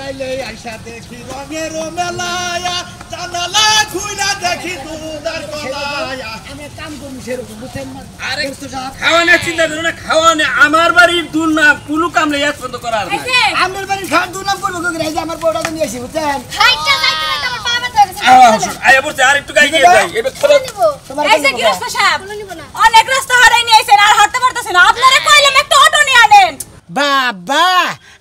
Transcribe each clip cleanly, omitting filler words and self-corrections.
আইলে আইসা দেখি রঙের মেলায়া জানালা খুইলা দেখি দুধার কলায়া আমি কাম করি সেরকম বুঝছেন না আরে খাওয়ানো চিন্তা করো না খাওয়ানো আমার বাড়ির দুল না পুলু কামলে এক বন্ধ করার না আমার বাড়ি খান দুলাম করব কি এই যে আমার বড়টা নিয়ে আসি বুঝছেন খাইটা যাইতে না আমার পা ব্যথা হয়ে গেছে আয়া বলছে আর একটু গাই গিয়ে যাই এবে খবর নিব এই যে গৃহস্থ সাহেব নিব না অনেক রাস্তা হারাই নিয়ে আইছেন আর হাঁটতে পারতেছেন না আপনারে কইলাম একটা অটো নিয়ে আনেন বাবা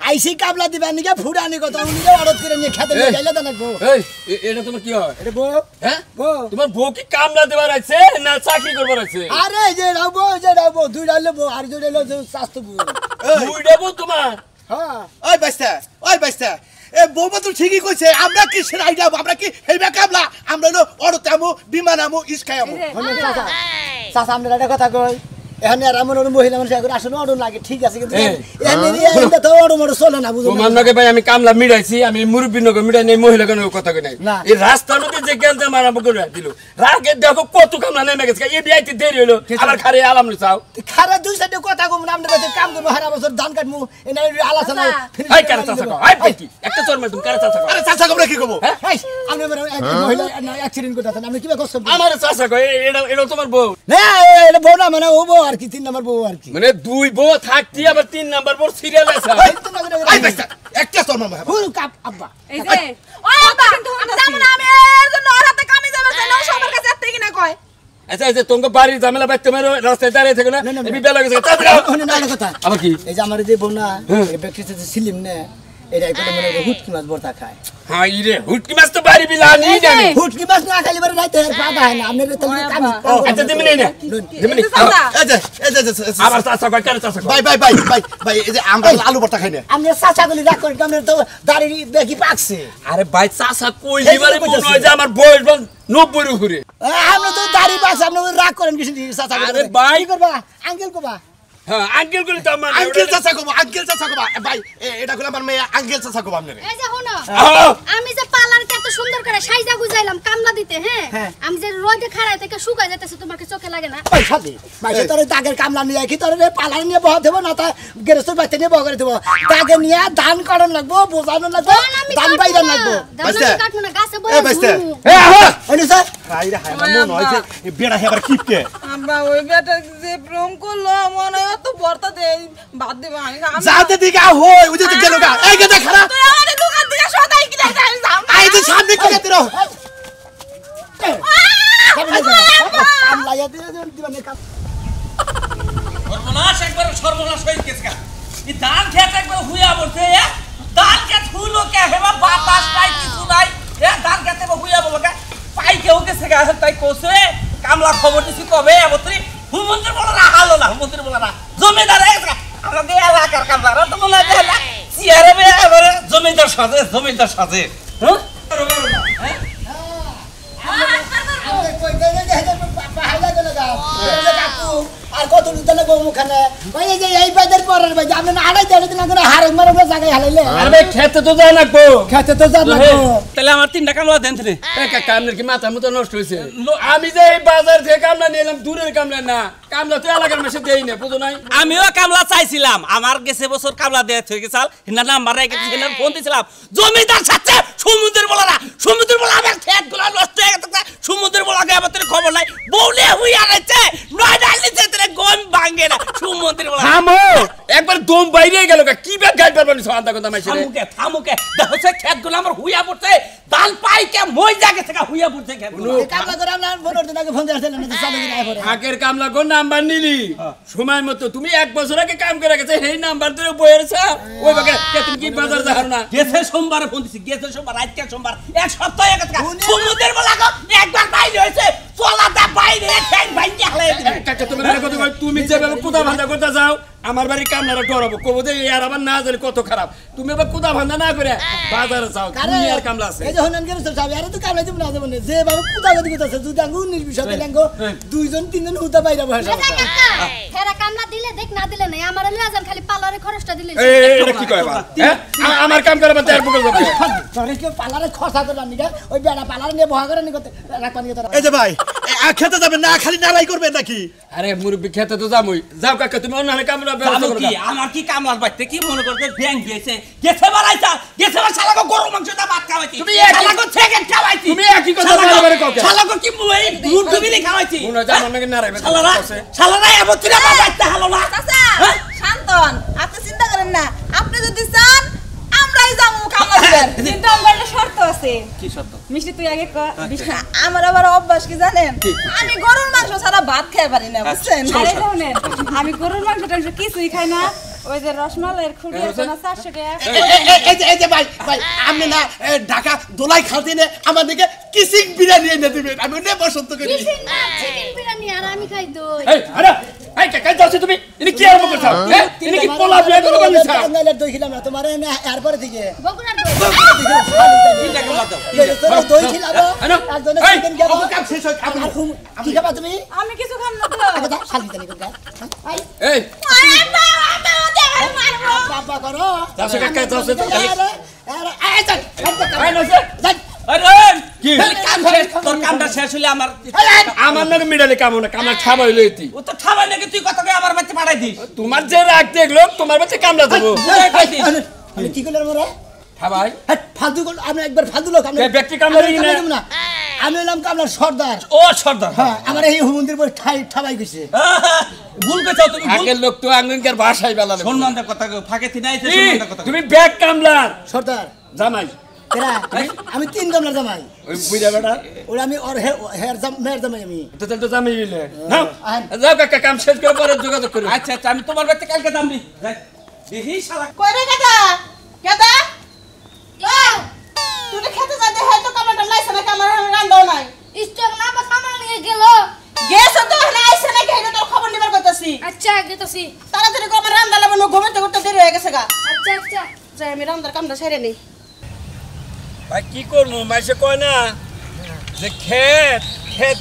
আইসি কাবলা দিবা নিকে ফুড়ানি কথা উনিকে অর্ডার করে নিয়ে খেতে নিয়ে গেলে তো নাকবো এই এটা তোমার কি হয় এটা বউ হ্যাঁ বউ তোমার বউ কি কামলা দেবার আছে না চাকরি করবার আছে আরে যে রাবো দুই ডালে বউ আর দুই ডালে স্বাস্থ্য বউ দুইটা বউ তোমার হ্যাঁ ওই বাইস্তা এ বৌমা তো ঠিকই কইছে আমরা কি সেরাই যাব আমরা কি হেইবা কামলা আমরা হলো অড়তামু বিমানামু ইসকায়ামু চাচা চাচা আমরা একটা কথা কই এখানে আর আমার মহিলা মানুষ এখন আসলে অর্ডার লাগে ঠিক আছে কিন্তু এখানে তো অর্ডার চলে না বুঝো তোমার নগে ভাই আমি কামলা মিড়াইছি আমি মুরব্বি নগে মিড়াই নাই মহিলা কেন কথা কই নাই এই রাস্তার মধ্যে যে গেলতে মারাবো করে দিল রাগে দেখো কত কামলা নেমে গেছে এই বিয়াইতে দেরি হলো আবার খারে আলাম চাও খারা দুই সাইডে কথা কম না আমরা কাম করবো হারা বছর ধান কাটমু এনে আলোচনা এই কারে চাচা কও এই বেটি একটা চোর মার তুমি কারে চাচা কও আরে চাচা আমরা কি করব এই আমি মহিলা অ্যাক্সিডেন্ট করতেছেন আমি কিভাবে কষ্ট আমার চাচা কও এটা তোমার বউ না এটা বউ না মানে ও বউ আর কি তিন নাম্বার বউ আর কি মানে দুই বউ থাকতি আবার তিন নাম্বার বউ সিরিয়াল আছে এই বাইস্তা একটা তোর মামা পুরো কাপ আব্বা এই যে ওই আব্বা আমি যাব না আমি এর জন্য ওর হাতে কামি যাবে না সবার কাছে এত কি না কয় আচ্ছা আচ্ছা তোমার বাড়ির ঝামেলা বাইতে তোমার রাস্তায় দাঁড়িয়ে থেকে না এই বেলা গেছে কথা আবার কি এই যে আমার যে বউ না এই ব্যক্তিতে সিলিম না এটা একটা মানে হুটকি মাছ ভর্তা খায় হ্যাঁ ইরে হুটকি মাছ তো বাড়ি বিলা নি জানি হুটকি মাছ না খাইলে বারে রাইতে আর পাতা হয় না আপনি তো কামি আচ্ছা দিমি নেই না দিমি আবার চাচা কয় কারে চাচা কয় ভাই এই যে আমরা আলু ভর্তা খাই না আমি চাচা গুলি রাগ করি আমরা তো দাড়ি দেখি পাকছে আরে ভাই চাচা কই লিবারে মনে হয় যে আমার বয়স বল 90 এর উপরে আমরা তো দাড়ি পাকছে আপনি রাগ করেন কিছু চাচা আরে ভাই কি করবা আঙ্কেল কোবা হ্যাঁ আঙ্কেল কইলে তো আমার আঙ্কেল চাচা কব ভাই এটা কইলা আমার মেয়ে আঙ্কেল চাচা কব আপনারে এই যে হনো আমি যে পার্লারকে এত সুন্দর করে সাইজা গুজাইলাম কামলা দিতে হ্যাঁ আমি যে রোদে খাড়ায় থেকে শুকায় যাইতেছে তোমাকে চোখে লাগে না ওই খালি ভাই তোর দাগের কামলা নিয়ে কি তোর পার্লার নিয়ে বহ দেব না তা গেরস্তর বাচ্চা নিয়ে বহ করে দেব দাগে নিয়ে ধান কাটন লাগবো বোঝানো লাগবো ধান বাইরা লাগবো দাদা কাটমু না গাছে বইয়া ওই স্যার হাই রে হাই আমার মনে হয় যে বেড়া হেবার কিপকে আমরা ওই বেটা যে প্রেম করলো মনে হয় তো বর্তা দে বাদ দে ভাই যাতে দিগা হই ওই যে গেল গা এই গেদা খারাপ তুই আমাদের দোকান থেকে সদাই কিনে যাই আই যে সামনে কি গেতে রো কামলা ইয়াতে দিবানে কাম সর্বনাশ একবার সর্বনাশ হয়ে গেছে এই ধান খেত একবার হুইয়া বলছে ধান খেত হুইলো কে হেবা বাতাস নাই কিছু নাই ধান খেতে হুইয়া বলকে পাই কেউ গেছে গা তাই কোসে কামলা খবর দিছি কবে এবতরি হুমন্ত্রী বলরা হালো না হুমন্ত্রী বলরা জমিদার আমাদের এলাকার কামলারা তো মনে হয় চেয়ারে বে এবারে জমিদার সাজে হ্যাঁ আর কত দিন মুখানে ভাই এই যে এই বাজার পরের ভাই আপনি না আড়াই দেড় দিন আগে হারে মারে জায়গায় হালাইলে আরে খেতে তো যা লাগবো খেতে তো যা লাগবো তাহলে আমার তিনটা কামলা দেন থেকে কামলার কি মাথা মতো নষ্ট হয়েছে আমি যে এই বাজার থেকে কামলা নিলাম দূরের কামলা না কামলা তো এলাকার মাসে দেই না বুঝো নাই আমিও কামলা চাইছিলাম আমার গেছে বছর কামলা দেয়া থেকে চাল হিনা নাম্বার রেখে হিনা ফোন দিছিলাম জমিদার সাথে সমুদ্রের বলা আমার খেত গুলা নষ্ট হয়ে গেছে সমুদ্রের বলা গে আমাদের খবর নাই বউলে হইয়া গেছে নয় ডালি তেরে গম ভাঙে না সমুদ্রের বলা থামো একবার দম বাইরে গেল কি ব্যাগ গাইড পারবানি সন্ধ্যা কথা মাইছে থামুকে দেখো সে খেত গুলা আমার হুইয়া পড়ছে দাল পাই কে মই জায়গা থেকে হুইয়া পড়ছে খেত কামলা করে আমরা ফোন দিন আগে ফোন দিয়েছিলেন না চালু করে আইপরে আগের কামলা কোন নাম্বার নিলি সময় মতো তুমি এক বছর আগে কাম করে গেছে এই নাম্বার ধরে বইয়েরছা ওই বাগে তুমি কি বাজার যাও না গেছে সোমবারে ফোন দিছি গেছে সোমবার আজকে সোমবার এক সপ্তাহ আগে সমুদ্রের বলা একবার বাইরে হয়েছে চলাটা বাইরে ঠ্যাং ভাঙে হালাই দিবে কাকা তুমি যেভাবে কুদা ভান্ডা করতে যাও আমার বাড়ি কামলারা ডরাবো কবো যে আর আবার না জানি কত খারাপ তুমি আবার কুদা ভান্ডা না করে বাজারে যাও তুমি আর কামলা আছে এই যে হনন গেল সব আরে তো কামলা দিব না যাব না যে বাবা কুদা গদি করতেছে যদি আঙ্গু 19 বিশ টাকা লেঙ্গো দুইজন তিনজন উদা বাইরে বসে হেরা কামলা দিলে দেখ না দিলে নাই আমারে লয়া যান খালি পার্লারে খরচটা দিলে এটা কি কয় বা আমার কাম করে বাতে আর বকল যাবে তোরে কি পালারে খসা করে নিগা ওই বেড়া পালারে নিয়ে বহা করে নিগতে রাখবা নিয়ে তোরা এই যে ভাই খেতে যাবেন না খালি নাড়াই করবেন নাকি আরে মুরব্বি খেতে তো যামই যাও কাকা তুমি অন্য কামড়া ব্যবস্থা জানো করো কি আমার কি কামলার বাইতে কি মনে করতে ব্যাংক দিয়েছে গেছে বাড়াইতা গেছে বা শালাকে গরু মাংস দা ভাত খাওয়াইছি তুমি একই- শালাকে সেকেন্ড খাওয়াইছি তুমি একই কথা বারবার কও শালাকে কি মুই দুধ ডুবিলি খাওয়াইছি মনে হয় আমার নাকি নারাইবে শালারা শালারা এমন তুই বাবাইতে হলো না চাচা শান্তন আপনি চিন্তা করেন না আপনি যদি চান আমরাই যাবো কামলা দিবেন কিন্তু আমার একটা শর্ত আছে কি শর্ত মিষ্টি তুই আগে আমার আবার অভ্যাস কি জানেন আমি গরুর মাংস ছাড়া ভাত খেতে পারি না বুঝছেন আরে শুনেন, আমি গরুর মাংস টাংস কিছুই খাই না ওই যে রসমালাইয়ের খুঁড়ি আছে না 400 টাকা এই যে ভাই আপনি না ঢাকা দোলাই খাতে নে আমাদেরকে কিসিং বিরিয়ানি এনে দিবেন আমি ওটা পছন্দ করি চিকেন বিরিয়ানি আর আমি খাই দই এই আরে এই কাকা যাচ্ছ তুমি ইনি কি আরম্ভ করছো হ্যাঁ ইনি কি পোলা বিয়ে করে বলছ টাঙ্গাইলের দই খিলাম না তোমার না এরপরে থেকে বগুড়ার দই চিন্তা করলা দাও তোরা দই খিলাবো একজনে এই, চিকেন খাবো কাম শেষ হয় খাবো আর কি খাবা তুমি আমি কিছু খাম না তো কথা শালি জানি কোনটা এই আরে বাবা দেখার মারবো বাবা করো যাচ্ছ কাকা যাচ্ছ এই চল এই নছে আরে কি কাম শেষ তোর কামটা শেষ হইলে আমার আমার নাকি মিডালে কাম না কামনা খাবা হইলো এতি ও তো খাবার নাকি তুই কথা কই আমার বাড়িতে পাঠাই দিস তোমার যে রাগ দেখলো তোমার বাচ্চা কামড়া দেবো বুঝাই পাইছিস আমি কি করলাম মোরা খাবাই ফালতু আমি একবার ফালতু লোক আমি ব্যক্তি কামড়া দিই না আমি হলাম কামলার সর্দার ও সর্দার হ্যাঁ আমার এই মন্দির পর ঠাবাই গেছে ভুল কইছো তুমি ভুল আগের লোক তো আঙ্গনকার ভাষাই বেলালে সম্মানটা কথা কই ফাঁকে থি নাইছে সম্মানটা কথা তুমি ব্যাগ কামলার সর্দার জামাই এরা আমি 3 কামলার জামাই ওই বুইরা বেটা ওরা আমি ওর হেয়ার মেয়ের জামাই আমি তো তাহলে তো জামাই হইলে নাও যাও কাকা কাম শেষ করে পরে যোগাযোগ করি আচ্ছা আচ্ছা আমি তোমার বাড়িতে কালকে দাম দিই যাই দেখি শালা কই রে কেদা কেদা তুই খেতে যাতে হয়তো কামড়াটা লাইছে না কামড়া রান্দাও নাই স্টক না বা সামান নিয়ে গেল গেছো তো হলে আইছে নাকি এটা তোর খবর নিবার কইতাছি আচ্ছা গেতছি তাড়াতাড়ি করে আমার রান্দা লাগানো ঘুমাতে ঘুরতে দেরি হয়ে গেছে গা আচ্ছা আচ্ছা যাই আমি রান্দার কামটা সেরে নেই ভাই কি করবো মাইসে কয় না যে ক্ষেত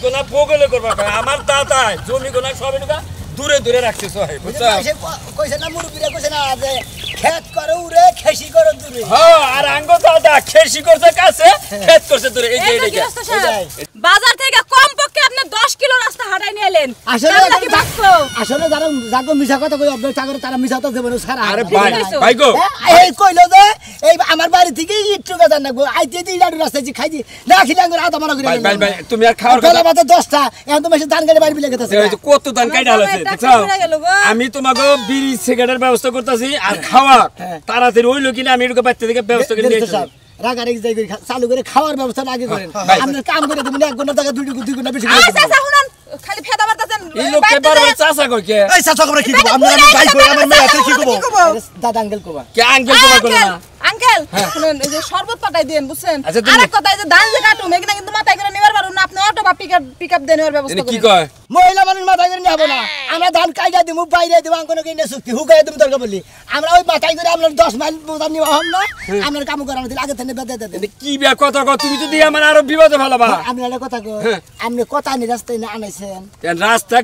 গোনা বগলে করবা কয় আমার দাদা জমি গোনা সব এনুকা দূরে দূরে রাখছে সহায় বুঝছো কইছে না মুরুবিরা কইছে না যে খেত করে উরে খেসি করে দূরে হ্যাঁ আর আঙ্গ দাদা খেসি করছে কাছে ক্ষেত করছে দূরে এই যে এই এইটা গৃহস্থ সাহেব, বাজার থেকে কমপক্ষে আপনি 10 কিলো রাস্তা হাঁটাই নিয়ে এলেন আসলে কামলা কি ভাগছো? আসলে যারা যাগো মিছা কথা কই অভ্যাস করে তারা মিছা কথা দেবে না সারা আরে ভাই ভাই গো এই কইলো যে এই আমার বাড়ি থেকে ইট্টু গাদা নাগো আইতে দি লাডু রাস্তা জি খাইজি না খিলে আঙ্গুর আদা মারা করে ভাই ভাই ভাই তুমি আর খাওয়ার গলা কথা বাতে 10টা এখন তো মেশে ধান গাড়ি বাড়ি বিলে গেছে এই যে কত ধান কাইটা হচ্ছে দেখছো আমি তোমাকে বিড়ি সিগারেটের ব্যবস্থা করতেছি আর খাওয়া তাড়াতাড়ি হইলো কিনা আমি এরকম বাচ্চা থেকে ব্যবস্থা করে নিয়ে সাহেব রাগারে যাই করে চালু করে খাওয়ার ব্যবস্থা আগে করেন আপনার কাম করে দিবেন 1 ঘন্টা টাকা 2 ঘন্টা বেশি করে আচ্ছা আচ্ছা শুনুন খালি ফেদা বাতাছেন এই লোককে বারবার চাষা কই কে এই চাচা আমরা কি করব আমরা ভাই কই আমার মেয়ে আছে কি করব দাদা আঙ্কেল কোবা কে আঙ্কেল তোমার করলো না আঙ্কেল শুনুন এই যে শরবত পাঠাই দেন বুঝছেন আচ্ছা, তুমি- আরেক কথা এই যে ধান যে কাটুম এখানে কিন্তু মাথায় করে নিবার পারুন না আপনি অটো বা পিকআপ দেন এর ব্যবস্থা এনে কি করেন কয় মহিলা মানুষ মাথায় করে নিয়ে না আমরা ধান কাইটা দিব বাইরে দিব আঙ্কন কিনে চুক্তি হুকাই দিব দরকার বলি আমরা ওই মাথায় করে আমরা 10 মাইল বোঝা নিবা হম না আমরা কাম করানো দিলে আগে থেকে বেদে দেন এনে কি বিয়া কথা কও তুমি যদি আমার আরো বিপদে ফেলাবা আমি একটা কথা কই আপনি কথা নি রাস্তায় না আনাইছেন রাস্তা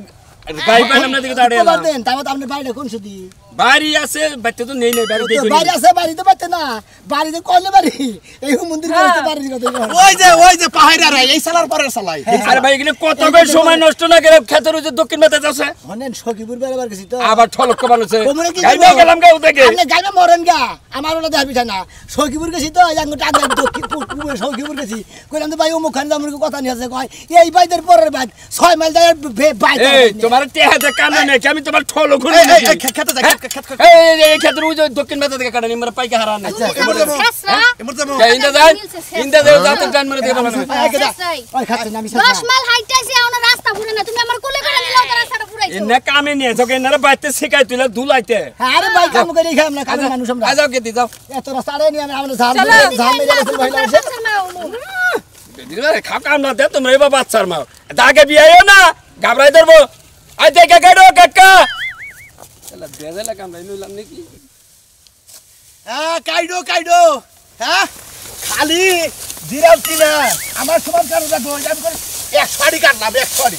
গাই পাইলাম না দিকে দাঁড়িয়ে খবর দেন তাও আপনি বাইরে কোন সুদি বাড়ি আছে বাচ্চা তো নেই নেই বাড়ি দেখি বাড়ি আছে বাড়িতে পারতে না বাড়িতে কইলে বাড়ি এই মন্দির করতে বাড়ির কথা ওই যে পাহাড়া রে এই সালার পরের সালাই আরে ভাই এখানে কত করে সময় নষ্ট না করে খেতের ওই যে দক্ষিণ মাথা আছে হনেন সখীপুর বেড়াবার গেছি তো আবার ঠলক বানাচ্ছে তোমরা কি গাইবা গেলাম গাও থেকে আপনি গাইবা মরেন গা আমার ওটা দেখাবি না সখীপুর গেছি তো জাঙ্গো টাকা দক্ষিণ সখীপুর গেছি কইলাম তো ভাই ও মুখান আমার কথা নিয়ে আছে কয় এই বাইদের পরের বাইদ 6 মাইল যায় বাইদ এই তোমার টেহাতে কানে নেই আমি তোমার ঠলক ঘুরে এই খেতে যা খেত এই খেতের ওই যে দক্ষিণ মাথা থেকে কাটানি আমরা পাইকা হারা না এমর যাবো ইন্দা যাও যাতে টান মারে দিয়ে ভালো ওই খাতে নামি 10 মাইল হাইটাইছে এখন রাস্তা পুরে না তুমি আমার কোলে করে নিলাও তো রাস্তাটা পুরাইছো এনে কামে নিয়ে তোকে এনারা বাইতে শিখাই তুইলা দুলাইতে আরে ভাই কাম করে খাই আমরা কাজের মানুষ আমরা যাও কে দি যাও এত রাস্তা আরে নিয়ে আমরা ঝাল মেরে গেছে মহিলা এসে দিলে খাও কাম না দে তোমরা এবার বাচ্চার মাও দাগে বিয়াইও না গাবরাই ধরবো আই দেখে গাড়ো কাকা এলা বেজেলা কাম রাইনু লাম নাকি হ্যাঁ কাইডো হ্যাঁ খালি জিরাউতি না আমার সমান কারো দা দই আমি করে 100 কাটলাম 100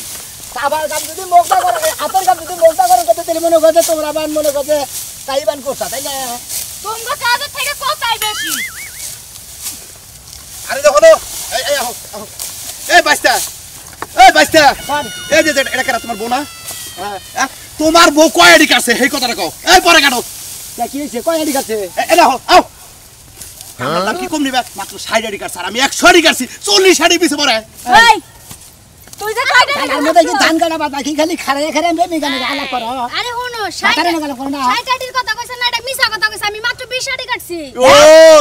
আবার কাম যদি মোগদা করে আতর কাম যদি মোগদা করে কত তেল মনে করে তোমরা বান মনে করে তাইবান করতা তাই না তোমরা কাজের থেকে কোথায় বেশি আরে দেখো এই আহো আহো এই বাইস্তা এই যে এটা কেন তোমার বউ না তোমার বউ কয় আইডি কাছে এই কথাটা কও এই পরে কাটো কি হইছে কয় আইডি কাছে এই দেখো আও দাম কি কম নিবা মাত্র 60 আইডি কাছে আর আমি 100 আইডি কাছে 40 আইডি পিছে পড়ে এই তুই যে কয়টা তার মধ্যে কি ধান কাটা বাদ বাকি খালি খারে খারে আমি মেকানিক আলাপ করো আরে হনো মাথারে লাগালো করো না 60 আটির কথা কইছ না এটা মিছা কথা কইছ আমি মাত্র 20 আটি কাটছি ও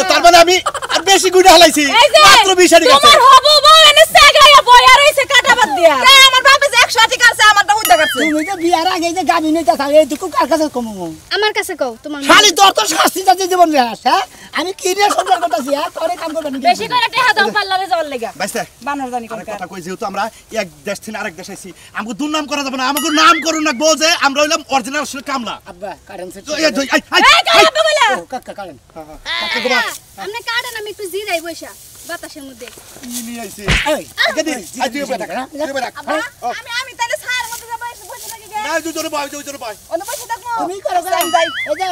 তার মানে আমি আর বেশি গুড়া হালাইছি মাত্র 20 আইডি কাছে তোমার হবু বউ এনে সাগাইয়া বইয়া রইছে কাটা বাদ দিয়া আমার বাপে যে 100 আটি কাটছে আমারটা হুইদা কাটছে তুমি তো বিয়ার আগে যে গাবি নইতা থাকে এইটুকু কার কাছে কমু আমার কাছে কও তোমার খালি তোর তো শাস্তি যাচ্ছে জীবন রেহাস হ্যাঁ আমি কি নিয়ে সংসার করতেছি হ্যাঁ তোরে কাম করবে নাকি বেশি করে টেহা দাও পাল্লারে যাওয়ার লাগা বাইস্তা বানর জানি কোন আরেক কথা কই যেহেতু আমরা এক দেশ থেকে আরেক দেশ আইছি আমাকে দুর্নাম করা যাবে না আমাকে নাম করুন না বল যে আমরা হইলাম অরিজিনাল কামলা আব্বা কারেন্ট সেট এই কাটা বলে ও কাকা কারেন্ট কাকা গোবা আমনে কাটেন আমি একটু জিরাই বইসা বাতাসের মধ্যে ইনি আইছে এই গদি আই দিও বেটা দিও বেটা আমি তাহলে সার মধ্যে যাব বসে থাকি গে না দুজনে বয় অন্য বসে থাকবো তুমি করো যাই এই যে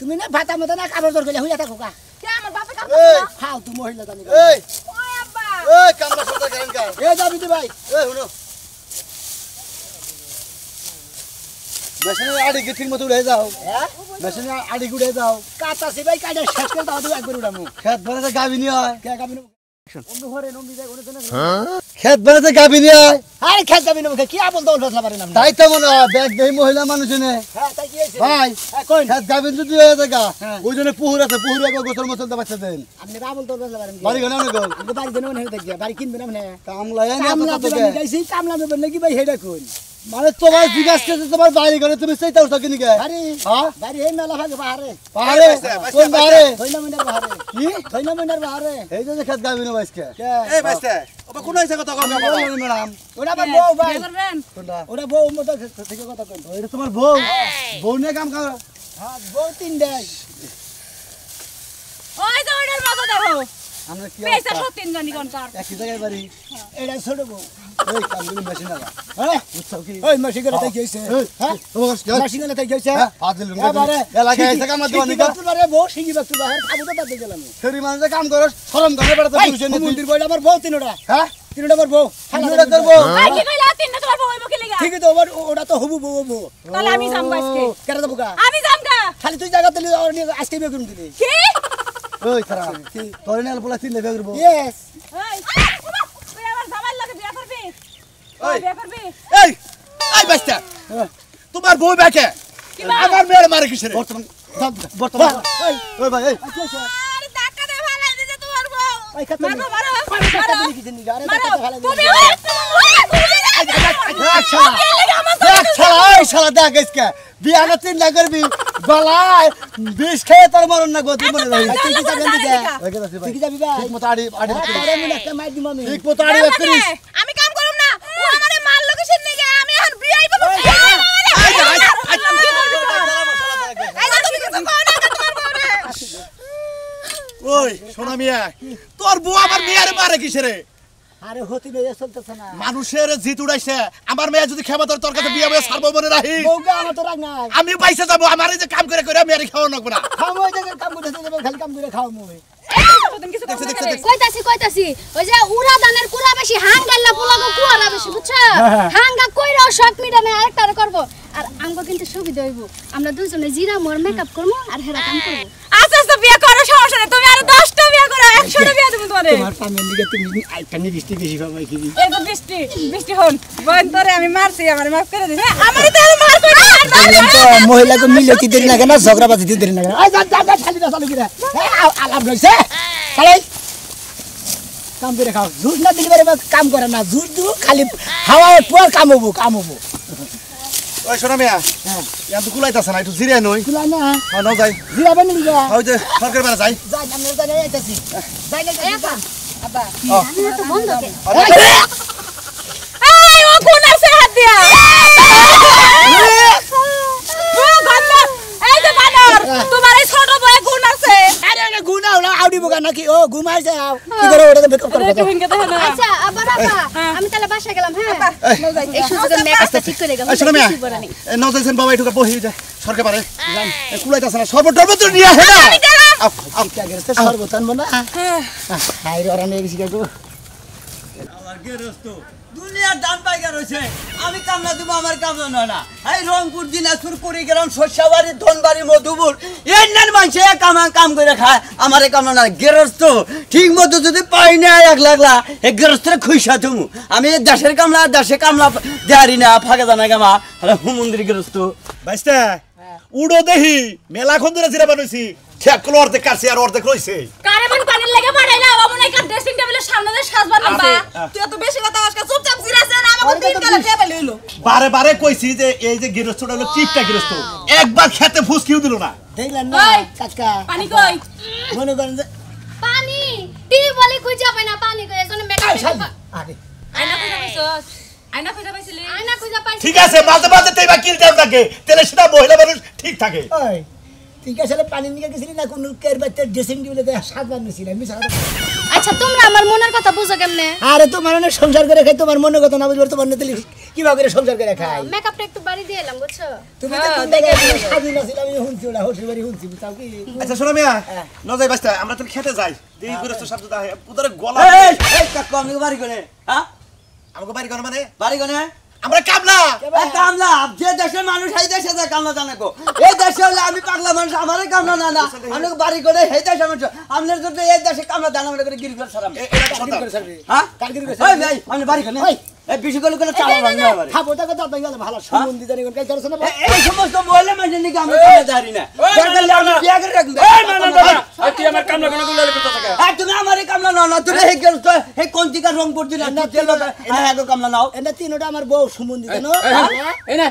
তুমি না ভাতা মত না কাবর দর কইলে হইয়া থাকো কা কে আমার বাপে কাম এই খাও তুমি মহিলা জানি এই ওই আব্বা এই কামলা সরকার করেন কা এই যাবি দি ভাই এই শুনো মেশিনের আড়ি গিটির মতো উড়ে যাও হ্যাঁ মেশিনের আড়ি গুড়ে যাও কাটাছি ভাই কাটে শেষ করে দাও দুই একবার উড়ামু খেত বানাতে গাবিনি হয় কে গাবি না অন্য ঘরে নমি যায় ওনে জন্য খেত বানাতে গাবিনি হয় আরে খেত যাবি না কি আবল দল ফসলা পারে না তাই তো মনে হয় ব্যাগ দেই মহিলা মানুষ নে হ্যাঁ তাই কি হইছে ভাই হ্যাঁ কই খেত গাবিন যদি হয়ে জায়গা হ্যাঁ। ওই জন্য পুহুর আছে পুহুর আগে গোসল মোসল দে বাচ্চা দেন আপনি আবল দল ফসলা পারেন বাড়ি গনা না গো কিন্তু বাড়ি দেন মনে দেখ বাড়ি কিনবে না মানে কামলা এনে কামলা তো তো গাইছি কামলা দেবেন নাকি ভাই হেডা কই মানে তোমার জিজ্ঞাসা করতে তোমার বাড়ি ঘরে তুমি সেইটা উঠা কিনি গে বাড়ি হ্যাঁ বাড়ি এই মেলা ভাগে বাহারে পাহাড়ে কোন পাহাড়ে থইনা মইনার বাহারে কি থইনা মইনার বাহারে এই যে খেত গাবিনি বাইসকে কে এই বাইসতে ওবা কোন হইছে কথা কও ম্যাডাম ওরা আমার বউ ভাই বিয়ে করবেন কোনটা ওরা বউ মতো থেকে কথা কই এটা তোমার বউ বউ নিয়ে কাম কর হ্যাঁ বউ তিন দেয় ওই যে ওইটার মতো দেখো আমরা কি পয়সা সত্যিন জানি কোন কার একই জায়গায় বাড়ি এটা ছোট বউ এই কামগুলো মেশিন লাগা হ্যাঁ বুঝছো কি ওই মাসি করে তাই কইছে হ্যাঁ তোমার মাসি করে তাই কইছে হ্যাঁ হাজির এবারে এলাকায় এসে কাম দেওয়া নিকা বারে বউ সিঙ্গি বাক্তু বাহার খাবো তো তাতে গেলাম ফেরি মানুষে কাম করস শরম করে বেড়াতে বুঝছেন মন্দির বইটা আমার বউ তিনটা হ্যাঁ তিনটা আমার বউ তিনটা তোর বউ আই কি কইলা তিনটা তোমার বউ হইব কি লাগা ঠিকই তো ওটা তো হবু বউ বউ তাহলে আমি যাম আজকে কেটে দেবো গা আমি যাম গা খালি তুই জায়গা তুলি আজকে বিয়ে করুন দিলি কি ওই খারাপ কি তোর নেল বলা তিন লেবে করব ইয়েস এই তুই আমার জামাই লাগে বিয়ে করবি ওই। বিয়ে করবি এই এই বাচ্চা তোমার বউ ব্যাকে আমার মেয়ের মারে কিসের বর্তমান বর্তমান ওই ভাই এই আরে টাকা দে ভালাই দিছে তোমার বউ ওই খাতে মারো মারো টাকা দিলি কি দিনি আরে টাকা ভালো তুমি এই শালা দেখ আজকে বিয়া না তিন লাখ করবি গলায় বিষ খেয়ে তোর মরণ না গতি মরে রহি তুই কি যাবেন দিকে ওই কথা তুই কি যাবি ভাই ঠিক মতো আড়ি আড়ি আরে মিনা কে মাই দিম আমি ঠিক মতো আড়ি করিস আমি কাম করুম না ও আমারে মার লোকেশন নিয়ে যায় আমি এখন বিয়ে আইবো এই যে তুমি কিছু কও না তোমার বউরে ওই সোনা মিয়া তোর বউ আমার মেয়ের মারে কিসের আরে হতি লইয়া চলতেছ না মানুষের জিত উড়াইছে আমার মেয়ে যদি খেবা তোর কাছে বিয়ে বয়ে সারবো মনে রাহি বউকে আমার তো রাগ নাই আমি পয়সা যাবো আমার এই যে কাম করে মেয়ের খাওয়া লাগবো না খাও মই যে কাম করতে দেবে খালি কাম করে খাও মই কইতাছি ওই যে উড়া দানের কুড়া বেশি হাঙ্গাল্লা পোলাগো কুয়ারা বেশি বুঝছো হাঙ্গা কইরাও শক মিটানে আরেকটারে করব আর আমগো কিন্তু সুবিধা হইব আমরা দুজনে জিরা মোর মেকআপ করব আর হেরা কাম করব আচ্ছা আচ্ছা বিয়ে করো সমস্যা নেই তুমি আরো 10টা বিয়ে করো 100টা বিয়ে দেব তোমারে তোমার সামনে দিকে তুমি আইটা নিবিষ্টি বেশি পাবাই কি এই তো বৃষ্টি বৃষ্টি হন বোন তোরে আমি মারছি আমার মাফ করে দিস আমারে তো আর মার কই বললাম তো মহিলাকে মিলে কি দেরি লাগে না ঝগড়া বাজি দেরি লাগে আই যা যা খালি না চালু করে আলাপ রইছে খালি কাম করে খাও জুস না দিলে পারে কাম করে না জুস দু খালি হাওয়া পর কাম হবো ওই সোনা মিয়া ইয়ান তো কুলাইতাছে না একটু জিরিয়া নই তুলা না হ্যাঁ নাও যাই জিরা বানি লিগা ওই যে সরকার বেলা যাই যাই আমি জানি আইতাছি যাই না আব্বা আমি তো বন্ধ কে এই ও কোন আছে হাত দিয়া ও গন্না এই যে বানর তোমার এই ছোট বয়ে কোন আছে আরে গুনা হলো আউডি বগা না নাকি ও ঘুমাই যাও কি করে ওটা মেকআপ করবে একটু হিনকে দেখো না আচ্ছা আবার আমি তাহলে বাসায় গেলাম হ্যাঁ এই সুযোগে মেকআপটা ঠিক করে গেলাম শোনো মিয়া নজাইছেন বাবা একটু বহি যায় সরকে পারে কুলাইতাছ না সর্ব টর্ব তো নিয়ে আসে না কি আগে রাস্তা সর্বতান মনে হাই রে ওরা নিয়ে গেছি গো আমার গেরস্ত দুনিয়ার দান পাইকা রয়েছে আমি কামনা দেবো আমার কামনা নয় না এই রংপুর দিনাজপুর কুড়িগ্রাম শস্যাবাড়ি ধনবাড়ি মধুপুর এর নান মানুষে কাম করে খায় আমার এই কামনা না গেরস্ত ঠিক মতো যদি পাই না 1 লাখ এই গেরস্তের খুইসা তুমি আমি দেশের কামলা দেহারি না ফাঁকা জানা গামা হুমন্দির গেরস্ত বাইস্তা উড়ো দেহি মেলাখন ধরে জিরা বানাইছি খেকলো অর্ধেক কাটছি আর অর্ধেক রইছে কারেবান পানির লাগে বাড়াই না মনে হয় ড্রেসিং টেবিলের সামনে দিয়ে সাজবার লাগবে তুই এত বেশি কথা আজকে চুপচাপ জিরাছেন আমাকে তিন কালা টেবিল হইলো বারে বারে কইছি যে এই যে গৃহস্থটা হলো চিপটা গৃহস্থ একবার খেতে ফুসকিও দিল না দেখলেন না কাকা পানি কই মনে করেন যে পানি টিউবওয়েলে খুঁজে পাই না পানি কই এজন্য মেকআপ আরে আয়না খুঁজে পাইছস আয়না খুঁজে পাইছিলি আয়না খুঁজে পাইছি ঠিক আছে মাঝে মাঝে তেবা কিল টাইম থাকে তেলে সেটা মহিলা মানুষ ঠিক থাকে ওই ঠিক আছে পানি নিয়ে গেছিলি না কোন কের বাচ্চা ড্রেসিং টেবিলে সাজবার নিছিলি আমি সারা আচ্ছা তোমরা আমার মনের কথা বুঝো কেমনে আরে তোমার না সংসার করে খাই তোমার মনে কথা না বুঝবার তোমার না দিলি কিভাবে করে সংসার করে খাই মেকআপটা একটু বাড়ি দিয়ে এলাম বুঝছো তুমি তো কোন জায়গায় সাজি নাছিল আমি হুনছি ওটা হোসের বাড়ি হুনছি বুঝাও কি আচ্ছা শোনো মিয়া নজাই বাইস্তা আমরা তো খেতে যাই দেই গৃহস্থ শব্দ দা পুতরে গলা এই কাকু আমি বাড়ি করে হ্যাঁ আমাকে বাড়ি কোন মানে বাড়ি করে আমরা কামলা কামলা যে দেশের মানুষ সেই দেশে যায় কামলা জানে গো এই দেশে হলে আমি পাগলা মানুষ আমারই কামলা না না আমি বাড়ি করে সেই দেশে মানুষ আপনার যদি এই দেশে কামলা দানা করে গিরি করে সারাম হ্যাঁ কারগিরি করে ওই ভাই আমি বাড়ি করে এই বেশি করে করে চালা ভাঙনা বাড়ি খাবো টাকা দাও গেল ভালো সুমন্দি জানি কোন কাজ করছ না এই সমস্ত মহিলা মানুষ নাকি আমি কামলা দাঁড়ি না দরকার হলে আমি বিয়া করে রাখবো এই না না না তুই আমার কামনা কোন গুলো করতে থাকে আর তুমি আমারই কামলা নাও না তুমি এই গেল তো এই কোন টিকা রং পড়তি না তেল হ্যাঁ গো কামলা নাও এটা তিনটা আমার বউ সুমন্দি জানো এই না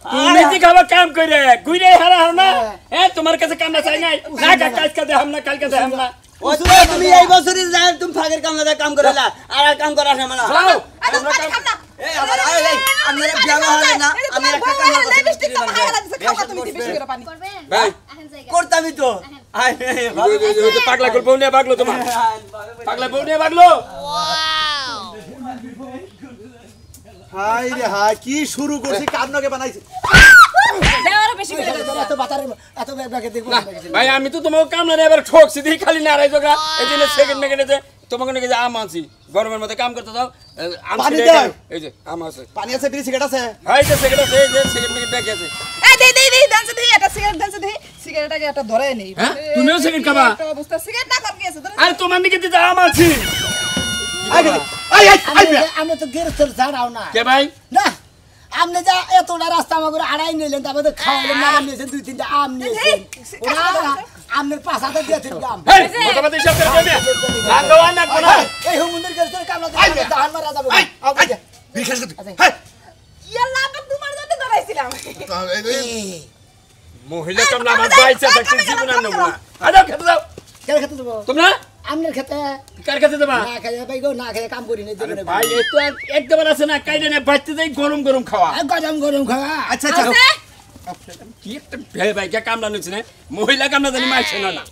তুমি কি খাবা কাম কইরে গুইরে হারা না তোমার কাছে কামনা চাই নাই না কাজ কাজে হামনা কাল কাজে হামনা ও তুমি এই বছরই যায় তুমি ফাগের কামলা দা কাম করেলা আর কাম করা না মানে যাও এই আবার এই আপনারা বিয়া হলে না আমি একটা কামলা লিপস্টিক তো ভালো লাগছে খাওয়া তুমি বেশি করে পানি করবে ভাই এখন জায়গা করতামই তো আয় পাগলা করবো নিয়ে বাগলো তোমার পাগলা বউ নিয়ে বাগলো হাই রে হাই কি শুরু করছি কামনাকে বানাইছে দেওয়ার বেশি করে এত বাতারে এত ব্যাগে দেখো ভাই আমি তো তোমাকে কামনা এবার ঠকছি দেখি খালি নারাই জোগা এই জন্য সেকেন্ড মেকেটে তোমাকে নাকি যে আম আনছি গরমের মধ্যে কাম করতে দাও আম পানি ছিঁড়ে দাও। দাও। এই যে আম আছে পানি আছে বিড়ি সিগারেট আছে ভাই যে সেকেন্ড আছে এই যে সেকেন্ড মেকেট ব্যাগ আছে এই দে ডান্স দে এটা সিগারেট ডান্স দে সিগারেটটাকে একটা ধরে নেই হ্যাঁ? তুমিও সিগারেট খাবা? একটা অবস্থা সিগারেট না কর গেছে ধরে আরে তোমার নাকি যে আম আনছি আমরা তো গেরস্তের ছাড়াও না কে ভাই না আপনি যা এতটা রাস্তা আমাকে আড়াই নিলেন তারপরে তো খাওয়ালেন না নিয়েছেন 2-3টা আম নিয়েছেন ওরা আমনের পাশাতে দিয়েছেন আম এই কথাবার্তা সব করে দেবে রাগওয়া না কোনা এই হুমুন্দির গেরস্তের কামলা জাহান মারা যাবে বিশেষ করে হাই ইয়াল্লা আপা তোমার জন্য ধরাইছিলাম মহিলা কামলা আমার বাইসা থাকতে জীবন আর নমুনা আরে খেতে দাও কেন খেতে দেবো তোমরা আমনের খেতে কার খেতে দেবা না খেয়ে পাই গো না খেয়ে কাম করি না জীবনে ভাই এই তো একদম আছে না কাইডে না বাচ্চা দেই গরম গরম খাওয়া গরম গরম খাওয়া আচ্ছা আচ্ছা কি একটা ভাই কে কামলা নিচ্ছে না মহিলা কামলা জানি মাইছে না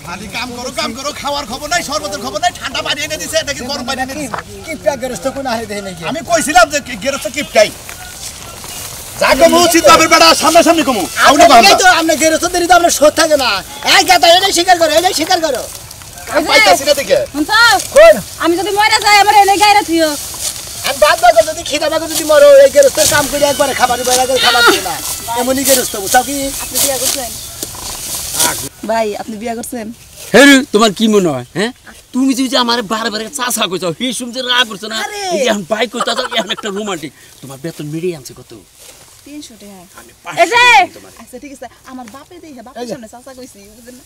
খালি কাম করো খাওয়ার খবর নাই শরবতের খবর নাই ঠান্ডা পানি এনে দিছে নাকি গরম পানি এনে দিছে কি প্যা গেরস্ত কোন আহে দেই নাকি আমি কইছিলাম যে গেরস্ত কিপটাই জাগো মুছি তো বেটা সামনে সামনে কমু আউনে এই তো আমরা গেরস্ত দেরি তো আমরা শোধ থাকে না এক গাতা এটাই স্বীকার করো এটাই স্বীকার করো পাইতাছি না দেখে কোন আমি যদি মরে যাই আমার এনে গায়রা থিও আর বাদ বাদ যদি খিদা না যদি মরো এই গেরস্তের কাম করে একবার খাবার বাইরে করে খাবার দিও না এমনই গেরস্ত বুঝাও কি আপনি বিয়া করছেন ভাই আপনি বিয়া করছেন হেরে তোমার কি মনে হয় হ্যাঁ তুমি যে আমার বারবার চাচা কইছো হি শুনতে রাগ করছ না এই যে এখন বাইক কইতা তো এখন একটা রোমান্টিক তোমার বেতন মিডিয়ে আনছে কত 300 টাকা আমি এই যে 500 আচ্ছা ঠিক আছে আমার বাপে দেই হে বাপের সামনে চাচা কইছি বুঝছেন না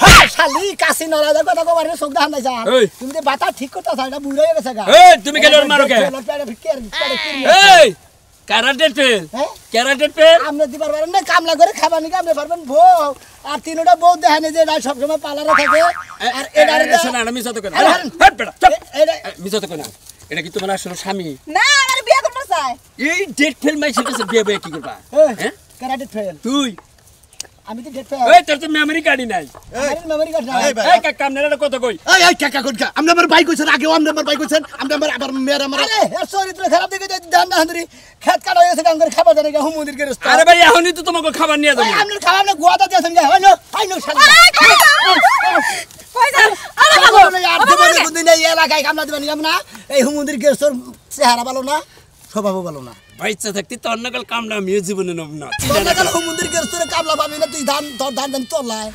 হ্যাঁ শালি কাশি নলাদা কথা কবার চোখ দেখান নাই যা এই। তুমি যে বাতা ঠিক করতে চাই না বুড়ো হয়ে গেছে গা এই তুমি কেন মারো কে এই ক্যারাটের পেল হ্যাঁ? ক্যারাটের পেল আমরা দিবার পারেন না কামলা করে খাবার নিকে আপনি পারবেন বউ আর তিনটা বউ দেখানি যে নাই সবসময় পালারে থাকে আর এটারে শোনা আমি মিছা তো কেন আরে হারেন। হট বেটা চুপ এটা মিছা তো কেন এটা কি তোমার আসলে স্বামী না আমার বিয়া করতে চাই এই ডেট ফেল মাইছে কাছে বিয়ে বিয়ে কি করবা হ্যাঁ ক্যারাটে ফেল তুই আমি তো ডেট এই তোর তো মেমরি কার্ডই নাই মেমোরি কার্ড না এই ভাই এই কাকা আপনারা কত কই এই কাকা কোনকা আমরা আমার বাইক কইছেন আগে আমরা আমার বাইক কইছেন আমরা আমার আবার মেয়ের আমার আরে সরি তুই খারাপ দিকে দান না হাঁদরি খেত কাটা হয়েছে কাম করে খাবার জানে হুম মন্দির গেরস্ত আরে ভাই এখনই তো তোমাকে খাবার নিয়ে যাবো আপনি খাবার না গোয়াটা দিয়েছেন গা হয় না শালা কই যান আরে বাবা আর জীবনে কোনদিন এই এলাকায় কামলা দিবেন না এই হুম মন্দির গেরস্তর চেহারা ভালো না স্বভাবও ভালো না বাইচ্চা থাকতে তোর নকল কামড়া আমিও জীবনে নেব না তোর না হুম মন্দির গেরস্তরে কামলা পাবি না তুই ধান তোর ধান তোর লাই